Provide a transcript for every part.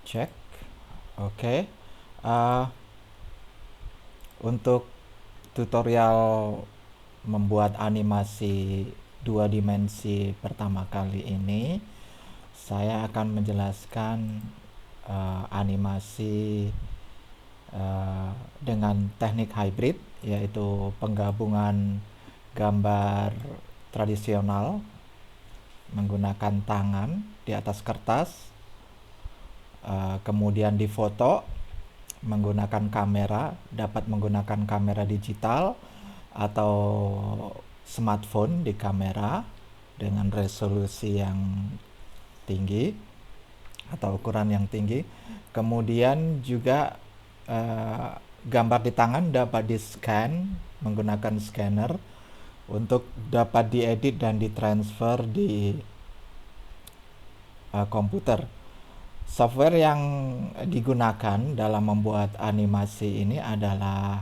Cek. Oke. Eh, untuk tutorial membuat animasi dua dimensi pertama kali ini, saya akan menjelaskan animasi eh, dengan teknik hybrid, yaitu penggabungan gambar tradisional menggunakan tangan di atas kertas, kemudian difoto menggunakan kamera, dapat menggunakan kamera digital atau smartphone di kamera dengan resolusi yang tinggi atau ukuran yang tinggi. Kemudian juga eh, gambar di tangan dapat di-scan menggunakan scanner untuk dapat diedit dan ditransfer di komputer. Software yang digunakan dalam membuat animasi ini adalah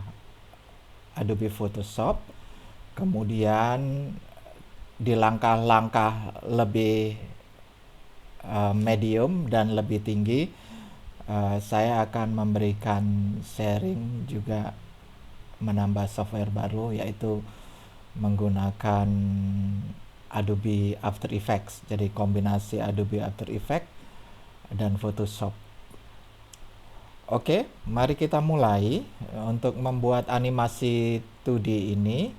Adobe Photoshop. Kemudian di langkah-langkah lebih medium dan lebih tinggi, saya akan memberikan sharing juga menambah software baru, yaitu menggunakan Adobe After Effects. Jadi kombinasi Adobe After Effects dan Photoshop. Oke, mari kita mulai. Untuk membuat animasi 2D ini,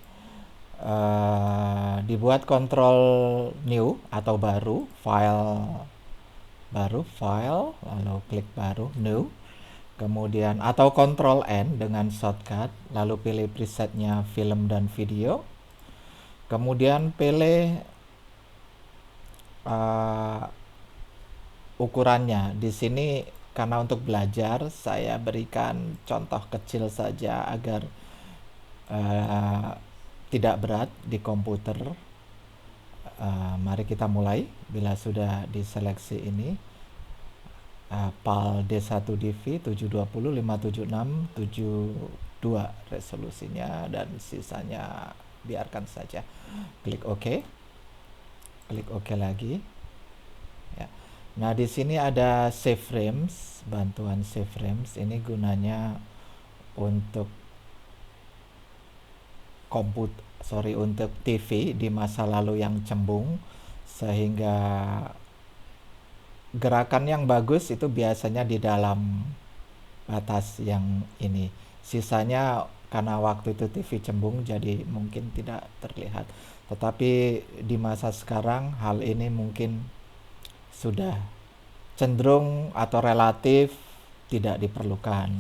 dibuat Ctrl New atau file, lalu klik baru, New. Kemudian atau Ctrl N dengan shortcut, lalu pilih presetnya film dan video. Kemudian pilih ukurannya. Di sini karena untuk belajar saya berikan contoh kecil saja agar tidak berat di komputer. Mari kita mulai. Bila sudah diseleksi ini, PAL D1DV 720 576 72 resolusinya, dan sisanya biarkan saja. Klik OK. Klik OK lagi. Ya. Nah, di sini ada save frames, bantuan save frames. Ini gunanya untuk untuk TV di masa lalu yang cembung, sehingga gerakan yang bagus itu biasanya di dalam batas yang ini. Sisanya karena waktu itu TV cembung jadi mungkin tidak terlihat. Tetapi di masa sekarang hal ini mungkin sudah cenderung atau relatif tidak diperlukan.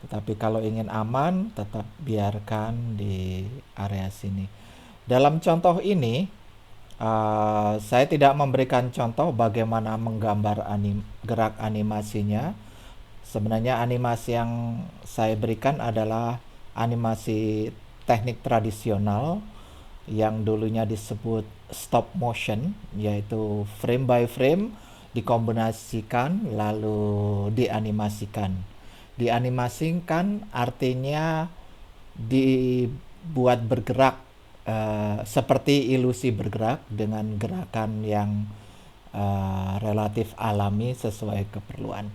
Tetapi kalau ingin aman, tetap biarkan di area sini. Dalam contoh ini, saya tidak memberikan contoh bagaimana menggambar gerak animasinya. Sebenarnya animasi yang saya berikan adalah animasi teknik tradisional yang dulunya disebut stop motion, yaitu frame by frame dikombinasikan lalu dianimasikan. Dianimasikan artinya dibuat bergerak seperti ilusi bergerak dengan gerakan yang relatif alami sesuai keperluan.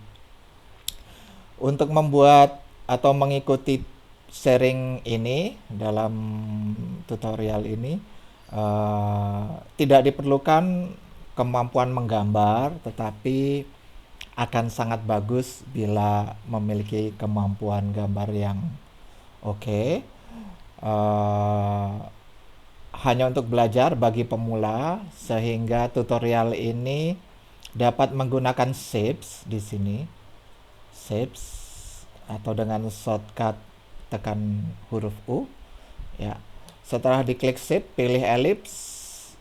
Untuk membuat atau mengikuti sharing ini dalam tutorial ini, tidak diperlukan kemampuan menggambar, tetapi akan sangat bagus bila memiliki kemampuan gambar yang oke. Hanya untuk belajar bagi pemula, sehingga tutorial ini dapat menggunakan shapes di sini. Shapes atau dengan shortcut tekan huruf U. Ya. Setelah diklik shape, pilih ellipse,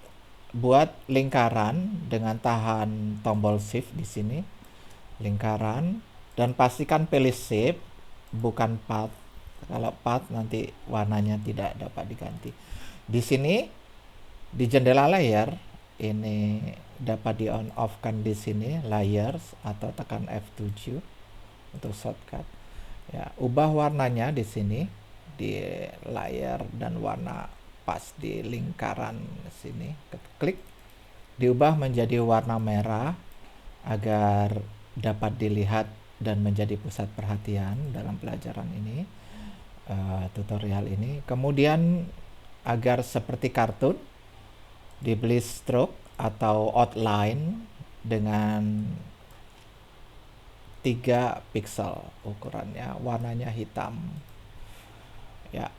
buat lingkaran dengan tahan tombol shift di sini. Lingkaran, dan pastikan pilih shape bukan path. Kalau path nanti warnanya tidak dapat diganti. Di sini di jendela layer ini dapat di on off kan di sini layers, atau tekan F7 untuk shortcut. Ya, ubah warnanya di sini di layar dan warna pas di lingkaran sini. Klik, diubah menjadi warna merah agar dapat dilihat dan menjadi pusat perhatian dalam pelajaran ini, tutorial ini. Kemudian agar seperti kartun, diberi stroke atau outline dengan 3 pixel ukurannya, warnanya hitam. Ya,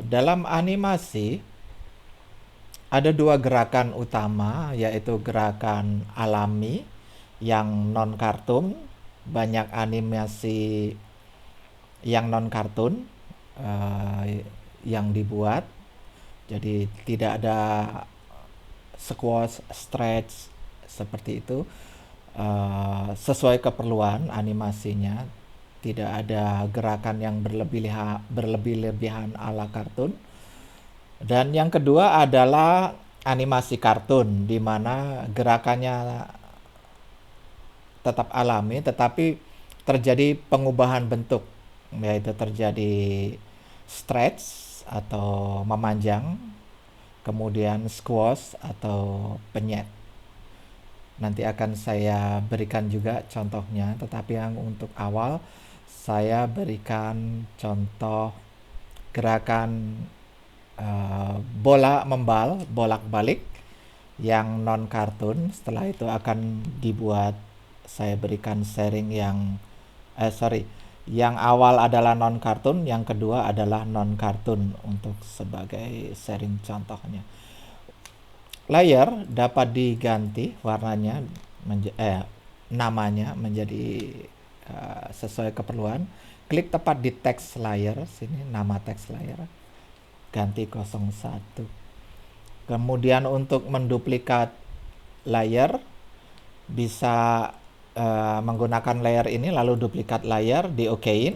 dalam animasi ada 2 gerakan utama, yaitu gerakan alami yang non kartun. Banyak animasi yang non kartun yang dibuat, jadi tidak ada squash, stretch seperti itu. Sesuai keperluan animasinya, tidak ada gerakan yang berlebih-lebihan ala kartun. Dan yang kedua adalah animasi kartun, di mana gerakannya tetap alami tetapi terjadi pengubahan bentuk, yaitu terjadi stretch atau memanjang, kemudian squash atau penyet. Nanti akan saya berikan juga contohnya, tetapi yang untuk awal saya berikan contoh gerakan bola membal, bolak-balik yang non kartun. Setelah itu akan dibuat, saya berikan sharing yang awal adalah non kartun, yang kedua adalah non kartun untuk sebagai sharing contohnya. Layer dapat diganti warnanya, namanya menjadi sesuai keperluan. Klik tepat di text layer, sini nama text layer, ganti 01. Kemudian untuk menduplikat layer, bisa menggunakan layer ini lalu duplikat layer, di okein,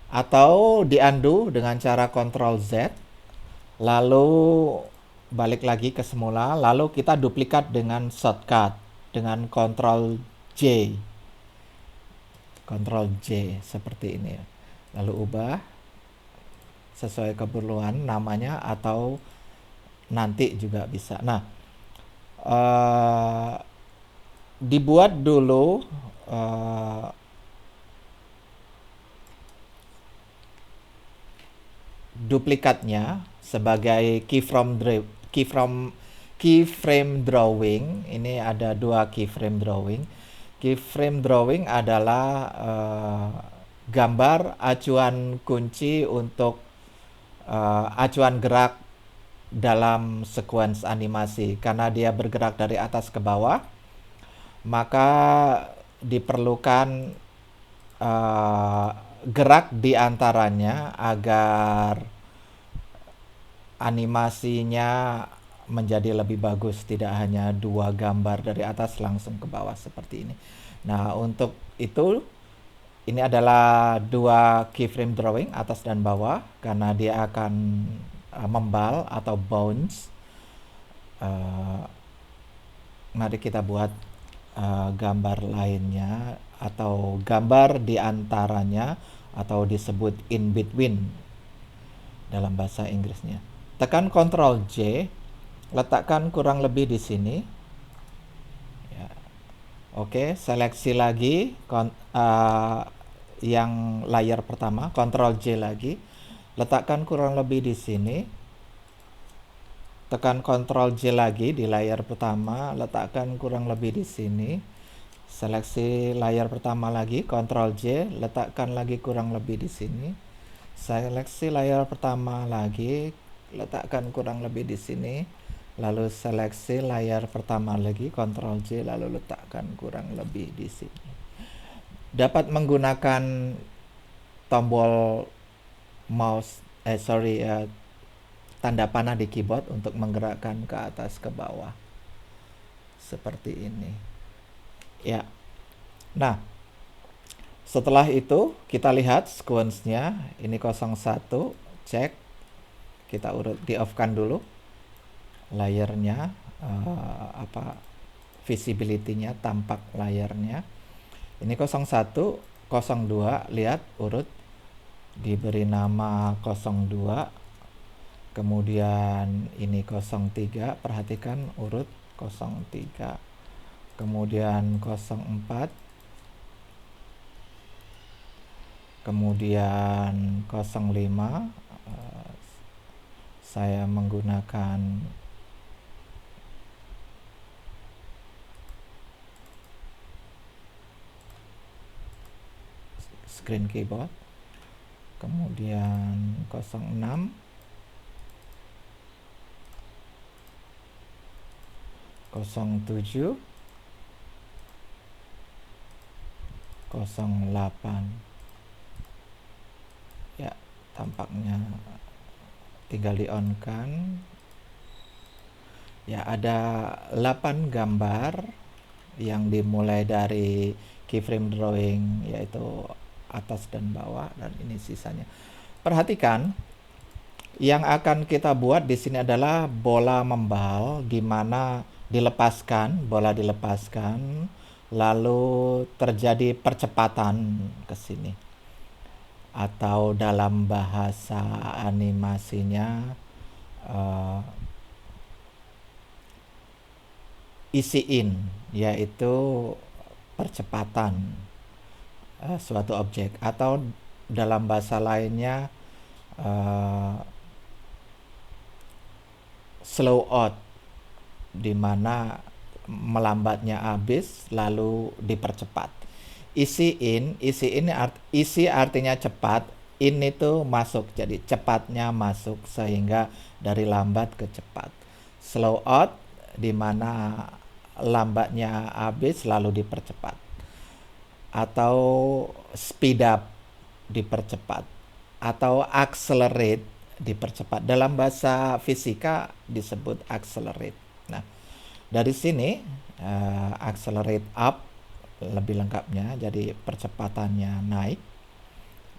atau di undo dengan cara Ctrl Z, lalu balik lagi ke semula, lalu kita duplikat dengan shortcut dengan Ctrl J seperti ini. Lalu ubah sesuai keperluan namanya, atau nanti juga bisa. Nah, dibuat dulu duplikatnya sebagai keyframe drawing. Ini ada 2 keyframe drawing. Keyframe drawing adalah gambar acuan kunci untuk acuan gerak dalam sequence animasi. Karena dia bergerak dari atas ke bawah, maka diperlukan gerak di antaranya agar animasinya menjadi lebih bagus, tidak hanya 2 gambar dari atas langsung ke bawah seperti ini. Nah, untuk itu ini adalah 2 keyframe drawing, atas dan bawah, karena dia akan membal atau bounce. Mari kita buat gambar lainnya, atau gambar di antaranya, atau disebut in between dalam bahasa Inggrisnya. Tekan Ctrl J, letakkan kurang lebih di sini. Ya. Oke, seleksi lagi yang layer pertama, Ctrl J lagi, letakkan kurang lebih di sini. Tekan Ctrl J lagi di layar pertama, letakkan kurang lebih di sini. Seleksi layar pertama lagi, Ctrl J, letakkan lagi kurang lebih di sini. Seleksi layar pertama lagi, letakkan kurang lebih di sini. Lalu seleksi layar pertama lagi, Ctrl J, lalu letakkan kurang lebih di sini. Dapat menggunakan tombol mouse, tanda panah di keyboard untuk menggerakkan ke atas ke bawah seperti ini. Ya. Nah, setelah itu kita lihat sequence-nya. Ini 01, cek. Kita urut, di off-kan dulu layernya, visibility-nya, tampak layarnya. Ini 01, 02, lihat urut, diberi nama 02. Kemudian ini 03, perhatikan urut 03. kemudian 04, kemudian 05. Saya menggunakan screen keyboard, kemudian 06, 07, 08. Ya, tampaknya tinggal di on kan. Ya, ada 8 gambar yang dimulai dari keyframe drawing, yaitu atas dan bawah, dan ini sisanya. Perhatikan, yang akan kita buat di sini adalah bola membal, di mana bola dilepaskan, lalu terjadi percepatan ke sini. Atau dalam bahasa animasinya easy in, yaitu percepatan suatu objek, atau dalam bahasa lainnya slow out, di mana melambatnya habis lalu dipercepat. Easy artinya cepat, in itu masuk, jadi cepatnya masuk, sehingga dari lambat ke cepat. Slow out, di mana lambatnya habis lalu dipercepat. Atau speed up, dipercepat. Atau accelerate, dipercepat. Dalam bahasa fisika disebut accelerate. Nah, dari sini accelerate up lebih lengkapnya, jadi percepatannya naik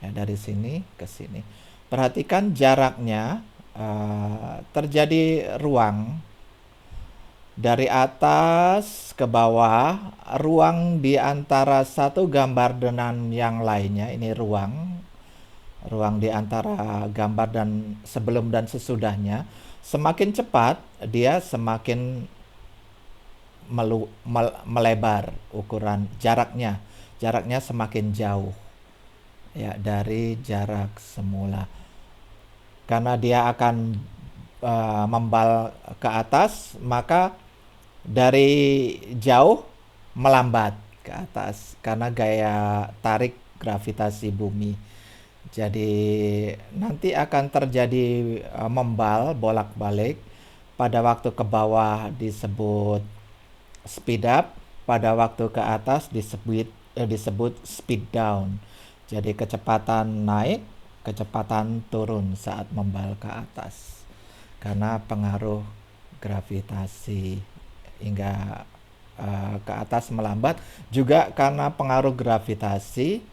ya, dari sini ke sini. Perhatikan jaraknya, terjadi ruang dari atas ke bawah, ruang di antara satu gambar dengan yang lainnya. Ini ruang di antara gambar dan sebelum dan sesudahnya. Semakin cepat dia, semakin melebar ukuran jaraknya semakin jauh ya dari jarak semula, karena dia akan membal ke atas, maka dari jauh melambat ke atas karena gaya tarik gravitasi bumi. Jadi nanti akan terjadi membal bolak-balik. Pada waktu ke bawah disebut speed up, pada waktu ke atas disebut speed down. Jadi kecepatan naik, kecepatan turun saat membal ke atas, karena pengaruh gravitasi hingga ke atas melambat, juga karena pengaruh gravitasi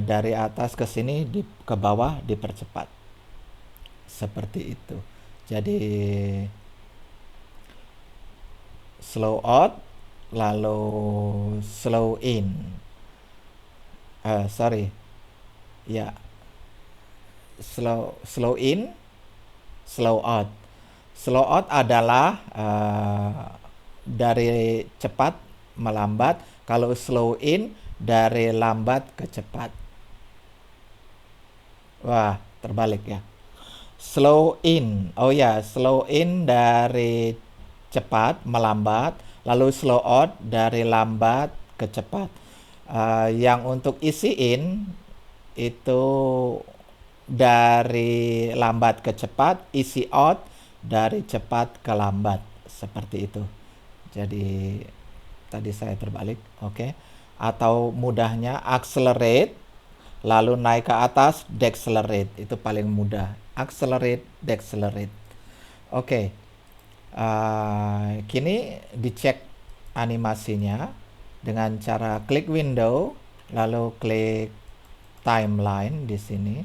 dari atas ke sini ke bawah dipercepat. Seperti itu. Jadi slow out lalu slow in. Slow in, slow out. Slow out adalah dari cepat melambat, kalau slow in dari lambat ke cepat. Wah, terbalik ya. Slow in. Slow in dari cepat melambat, lalu slow out dari lambat ke cepat. Yang untuk easy in itu dari lambat ke cepat, easy out dari cepat ke lambat, seperti itu. Jadi tadi saya terbalik, oke. Atau mudahnya accelerate lalu naik ke atas, decelerate, itu paling mudah. Accelerate, decelerate. Oke. Kini dicek animasinya dengan cara klik window lalu klik timeline di sini.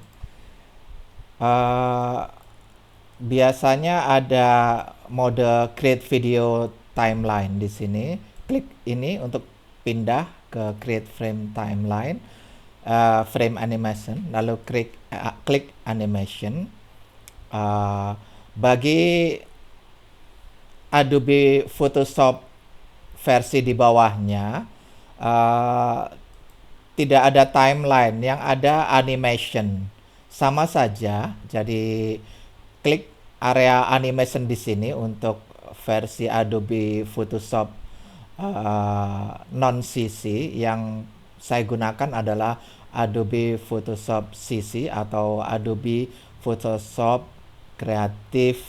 Biasanya ada mode create video timeline di sini. Klik ini untuk pindah ke create frame timeline, frame animation, lalu klik animation. Bagi Adobe Photoshop versi di bawahnya uh, tidak ada timeline, yang ada animation. Sama saja, jadi klik area animation di sini untuk versi Adobe Photoshop non CC. Yang saya gunakan adalah Adobe Photoshop CC atau Adobe Photoshop Creative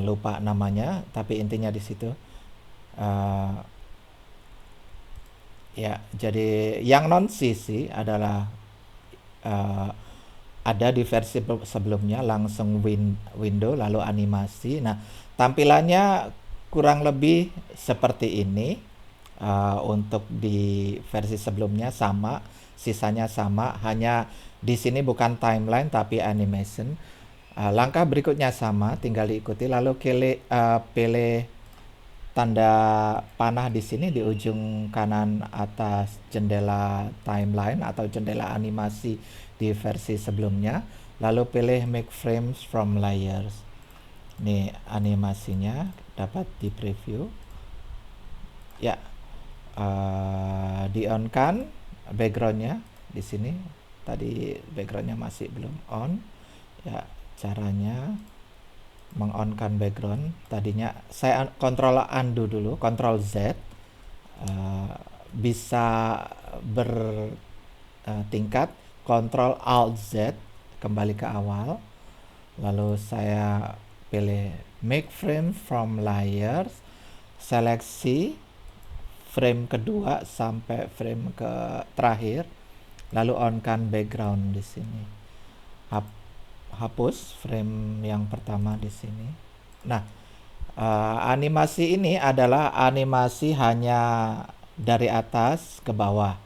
lupa namanya, tapi intinya di situ. Ya, jadi yang non CC adalah ada di versi sebelumnya, langsung window lalu animasi. Nah, tampilannya kurang lebih seperti ini. Untuk di versi sebelumnya sama, sisanya sama, hanya di sini bukan timeline tapi animation. Langkah berikutnya sama, tinggal diikuti, lalu pilih tanda panah di sini di ujung kanan atas jendela timeline atau jendela animasi di versi sebelumnya, lalu pilih make frames from layers. Ini animasinya dapat di preview ya. Di on kan backgroundnya di sini, tadi backgroundnya masih belum on ya. Caranya mengonkan background, tadinya saya kontrol undo dulu, kontrol Z, bisa bertingkat, kontrol alt Z kembali ke awal, lalu saya pilih make frame from layers, seleksi frame kedua sampai frame ke terakhir, lalu on kan background di sini. Hapus frame yang pertama di sini. Nah, animasi ini adalah animasi hanya dari atas ke bawah.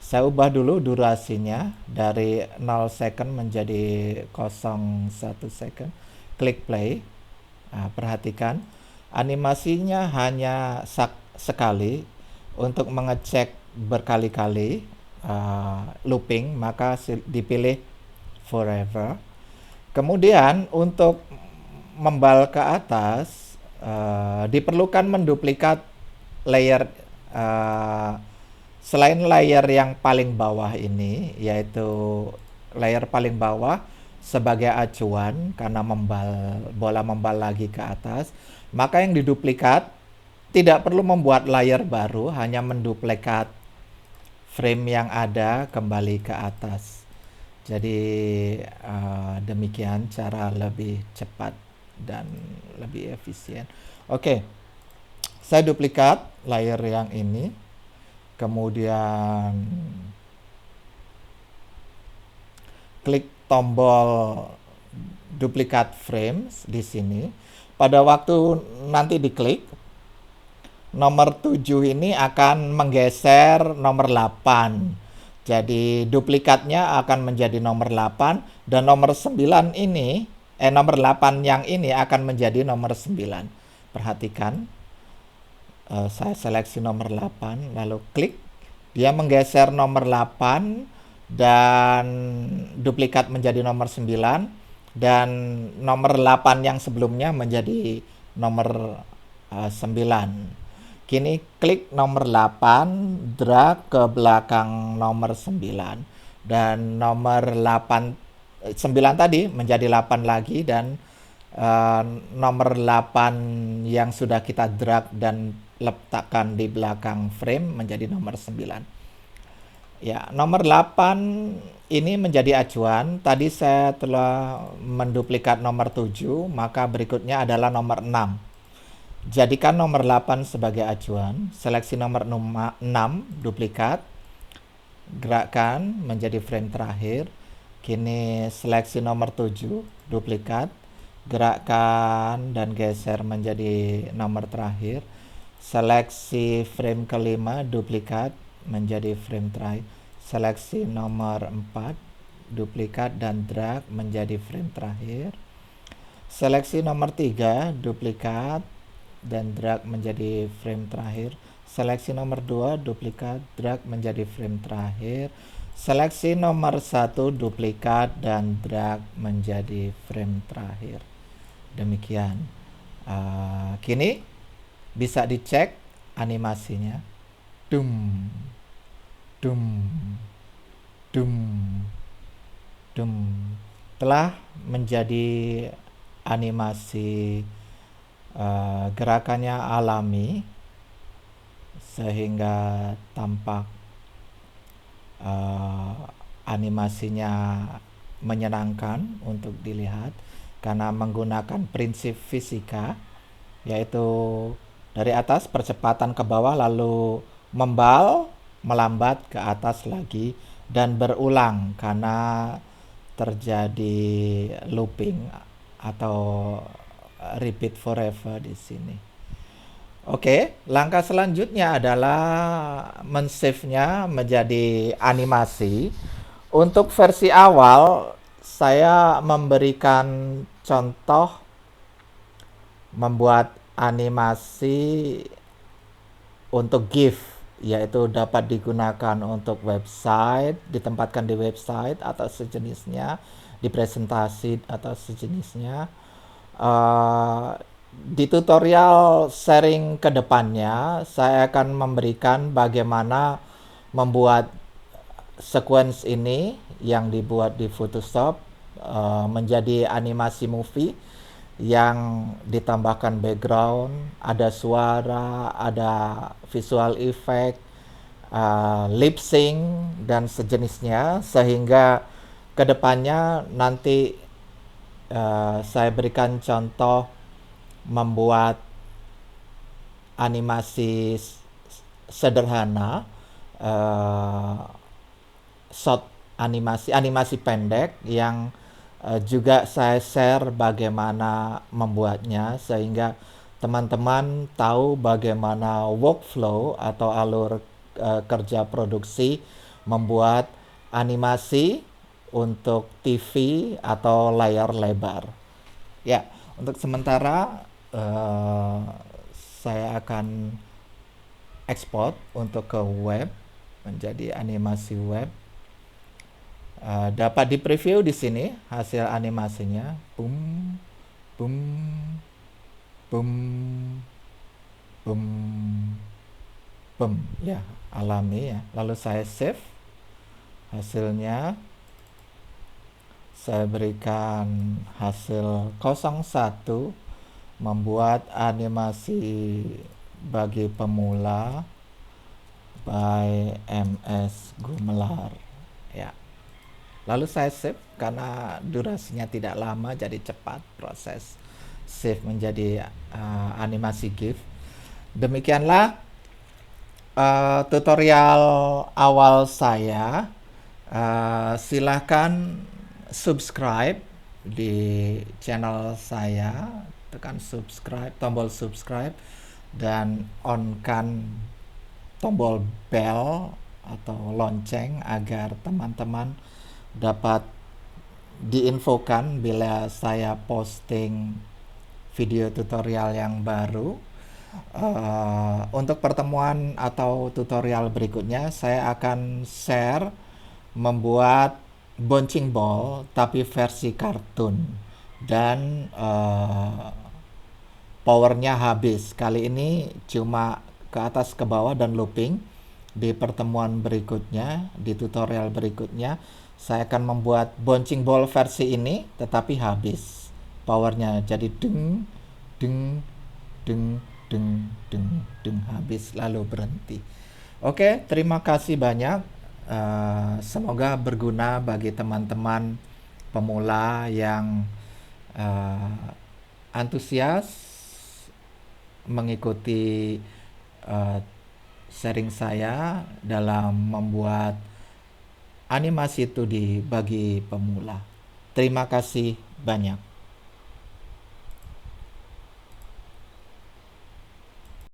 Saya ubah dulu durasinya dari 0 second menjadi 0,1 second. Klik play. Nah, perhatikan animasinya hanya sekali. Untuk mengecek berkali-kali looping, maka dipilih forever. Kemudian untuk membal ke atas diperlukan menduplikat layer selain layer yang paling bawah ini, yaitu layer paling bawah sebagai acuan karena bola membal lagi ke atas, maka yang diduplikat tidak perlu membuat layer baru, hanya menduplikat frame yang ada kembali ke atas. Jadi demikian cara lebih cepat dan lebih efisien. Oke, saya duplikat layer yang ini, kemudian klik tombol duplikat frames di sini. Pada waktu nanti diklik, nomor 7 ini akan menggeser nomor 8. Jadi duplikatnya akan menjadi nomor 8 dan nomor 9 ini, nomor 8 yang ini akan menjadi nomor 9. Perhatikan, saya seleksi nomor 8 lalu klik, dia menggeser nomor 8 dan duplikat menjadi nomor 9 dan nomor 8 yang sebelumnya menjadi nomor 9. Kini klik nomor 8, drag ke belakang nomor 9. Dan nomor 9 tadi menjadi 8 lagi, dan nomor 8 yang sudah kita drag dan letakkan di belakang frame menjadi nomor 9. Ya, nomor 8 ini menjadi acuan. Tadi saya telah menduplikat nomor 7, maka berikutnya adalah nomor 6. Jadikan nomor 8 sebagai acuan, seleksi nomor 6, duplikat, gerakkan menjadi frame terakhir. Kini seleksi nomor 7, duplikat, gerakkan dan geser menjadi nomor terakhir. Seleksi frame kelima, duplikat menjadi frame terakhir. Seleksi nomor 4, duplikat dan drag menjadi frame terakhir. Seleksi nomor 3, duplikat dan drag menjadi frame terakhir. Seleksi nomor 2, duplikat, drag menjadi frame terakhir. Seleksi nomor 1, duplikat dan drag menjadi frame terakhir. Demikian. Kini bisa dicek animasinya. Dum, dum, dum, dum. Telah menjadi animasi, gerakannya alami sehingga tampak animasinya menyenangkan untuk dilihat karena menggunakan prinsip fisika, yaitu dari atas percepatan ke bawah lalu melambat ke atas lagi dan berulang karena terjadi looping atau repeat forever di sini. Oke, langkah selanjutnya adalah men-save-nya menjadi animasi. Untuk versi awal, saya memberikan contoh membuat animasi untuk GIF, yaitu dapat digunakan untuk website, ditempatkan di website atau sejenisnya, di presentasi atau sejenisnya. Di tutorial sharing kedepannya, saya akan memberikan bagaimana membuat sequence ini yang dibuat di Photoshop menjadi animasi movie yang ditambahkan background, ada suara, ada visual effect, lip sync dan sejenisnya, sehingga kedepannya nanti saya berikan contoh membuat animasi sederhana, short animasi pendek yang juga saya share bagaimana membuatnya sehingga teman-teman tahu bagaimana workflow atau alur kerja produksi membuat animasi untuk TV atau layar lebar. Ya, untuk sementara saya akan export untuk ke web menjadi animasi web. Dapat di preview di sini hasil animasinya. Boom, boom, boom, boom, boom. Ya, alami ya. Lalu saya save hasilnya. Saya berikan hasil 01 membuat animasi bagi pemula by MS Gumelar. Ya. Lalu saya save karena durasinya tidak lama jadi cepat proses save menjadi animasi GIF. Demikianlah tutorial awal saya. Silahkan subscribe di channel saya, tekan subscribe, tombol subscribe dan on-kan tombol bell atau lonceng agar teman-teman dapat diinfokan bila saya posting video tutorial yang baru. Untuk pertemuan atau tutorial berikutnya saya akan share membuat bouncing ball tapi versi kartun dan powernya habis. Kali ini cuma ke atas ke bawah dan looping. Di pertemuan berikutnya, di tutorial berikutnya, saya akan membuat bouncing ball versi ini tetapi habis powernya, jadi deng deng deng deng deng deng, habis lalu berhenti. Oke, terima kasih banyak. Semoga berguna bagi teman-teman pemula yang antusias mengikuti sharing saya dalam membuat animasi 2D bagi pemula. Terima kasih banyak.